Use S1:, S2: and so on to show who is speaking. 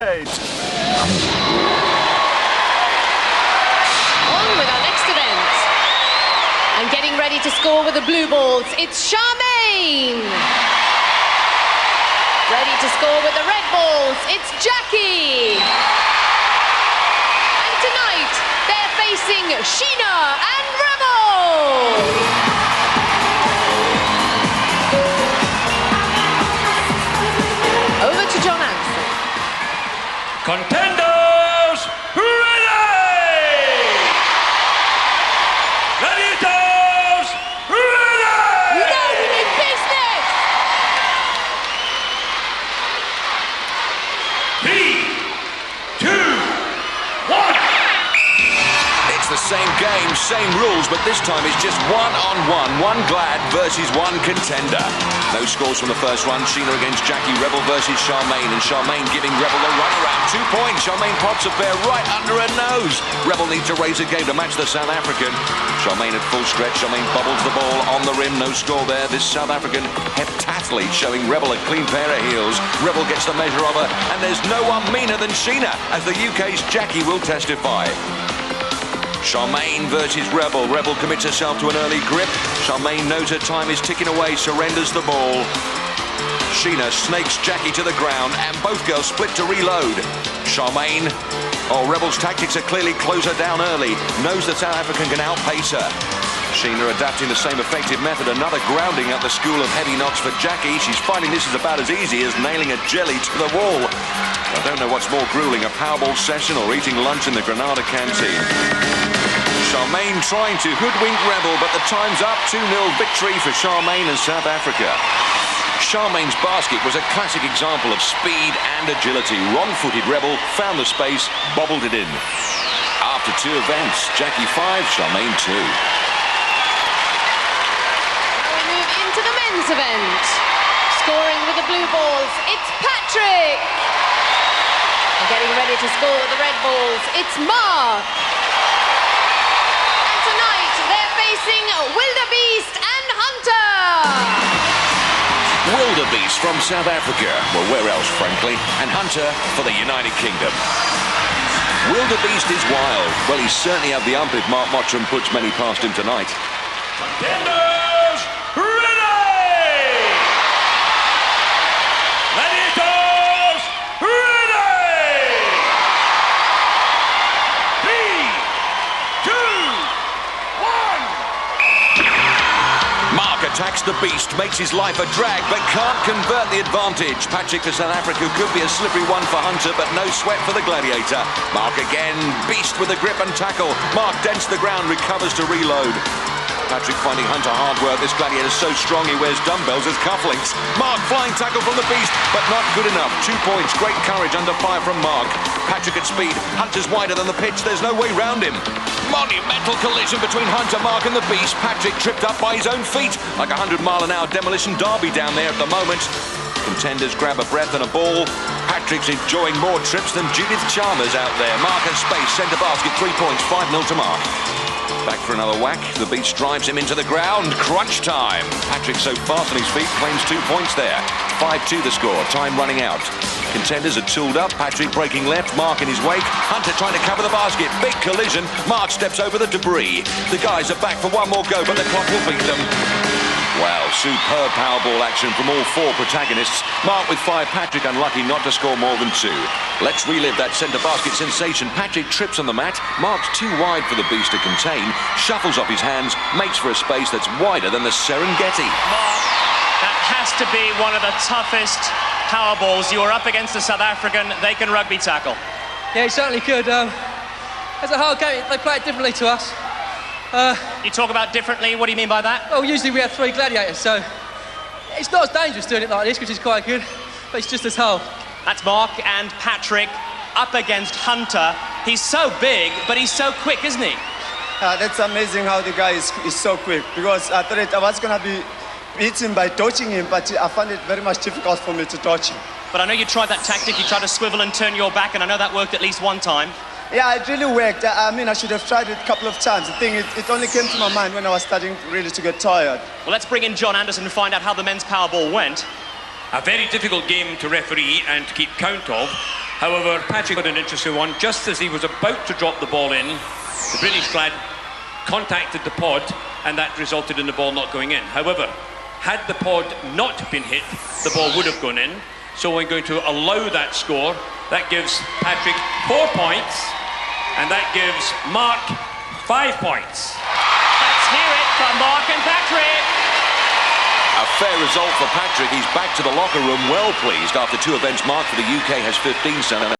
S1: On with our next event. And getting ready to score with the blue balls, it's Charmaine. Ready to score with the red balls, it's Jackie. And tonight, they're facing Sheena and Rebel. Over to John Anderson.
S2: Contenders, ready! Gladiators, ready!
S1: No, we need business!
S2: 3, 2, 1.
S3: It's the same game, same rules, but this time it's just one-on-one. One Glad versus one contender. No scores from the first one. Sheena against Jackie. Rebel versus Charmaine. And Charmaine giving Rebel a runaround. 2 points. Charmaine pops a bear right under her nose. Rebel needs to raise a game to match the South African. Charmaine at full stretch. Charmaine bubbles the ball on the rim. No score there. This South African heptathlete showing Rebel a clean pair of heels. Rebel gets the measure of her. And there's no one meaner than Sheena, as the UK's Jackie will testify. Charmaine versus Rebel. Rebel commits herself to an early grip. Charmaine knows her time is ticking away, surrenders the ball. Sheena snakes Jackie to the ground, and both girls split to reload. Charmaine, Rebel's tactics are clearly close her down early. Knows the South African can outpace her. Sheena adapting the same effective method. Another grounding at the school of heavy knocks for Jackie. She's finding this is about as easy as nailing a jelly to the wall. I don't know what's more grueling, a Powerball session or eating lunch in the Granada canteen. Charmaine trying to hoodwink Rebel, but the time's up. 2-0 victory for Charmaine and South Africa. Charmaine's basket was a classic example of speed and agility. Wrong-footed Rebel found the space, bobbled it in. After 2 events, Jackie 5, Charmaine 2.
S1: Now we move into the men's event. Scoring with the blue balls, it's Patrick. And getting ready to score with the red balls, it's Mark. And tonight, they're facing Wildebeest and Hunter.
S3: Wildebeest from South Africa, well, where else, frankly, and Hunter for the United Kingdom. Wildebeest is wild. Well, he's certainly had the ump if Mark Mottram puts many past him tonight.
S2: Contenders, ready! Gladiators, ready! 3, 2, 1.
S3: Mark attacks the beast, makes his life a drag, but can't convert the advantage. Patrick for South Africa could be a slippery one for Hunter, but no sweat for the Gladiator. Mark again, beast with the grip and tackle. Mark dents the ground, recovers to reload. Patrick finding Hunter hard work. This Gladiator's so strong he wears dumbbells as cufflinks. Mark flying tackle from the beast, but not good enough. 2 points, great courage under fire from Mark. Patrick at speed, Hunter's wider than the pitch, there's no way round him. Monumental collision between Hunter, Mark and the beast. Patrick tripped up by his own feet, like a 100-mile-an-hour demolition derby down there at the moment. Contenders grab a breath and a ball. Patrick's enjoying more trips than Judith Chalmers out there. Mark has space, centre basket, 3 points, 5-0 to Mark. Back for another whack. The beast drives him into the ground. Crunch time. Patrick so fast on his feet claims 2 points there. 5-2 the score. Time running out. Contenders are tooled up. Patrick breaking left. Mark in his wake. Hunter trying to cover the basket. Big collision. Mark steps over the debris. The guys are back for one more go, but the clock will beat them. Wow, superb Powerball action from all 4 protagonists. Mark with 5, Patrick unlucky not to score more than 2. Let's relive that centre basket sensation. Patrick trips on the mat. Mark's too wide for the beast to contain. Shuffles off his hands, makes for a space that's wider than the Serengeti.
S4: Mark, that has to be one of the toughest Powerballs. You are up against the South African. They can rugby tackle.
S5: Yeah, he certainly could. As a whole game, they play it differently to us.
S4: You talk about differently, what do you mean by that?
S5: Well, usually we have 3 gladiators, so it's not as dangerous doing it like this, which is quite good, but it's just as whole.
S4: That's Mark and Patrick up against Hunter. He's so big, but he's so quick, isn't he?
S6: That's amazing how the guy is so quick, because I thought I was going to be beaten by dodging him, but I found it very much difficult for me to dodge him.
S4: But I know you tried that tactic, you tried to swivel and turn your back, and I know that worked at least one time.
S6: Yeah, it really worked. I mean, I should have tried it a couple of times. The thing, it only came to my mind when I was starting really to get tired.
S4: Well, let's bring in John Anderson and find out how the men's Powerball went.
S2: A very difficult game to referee and to keep count of. However, Patrick got an interesting one. Just as he was about to drop the ball in, the British lad contacted the pod, and that resulted in the ball not going in. However, had the pod not been hit, the ball would have gone in. So we're going to allow that score. That gives Patrick 4 points, and that gives Mark 5 points.
S4: Let's hear it from Mark and Patrick.
S3: A fair result for Patrick. He's back to the locker room well pleased after 2 events. Mark for the UK has 15.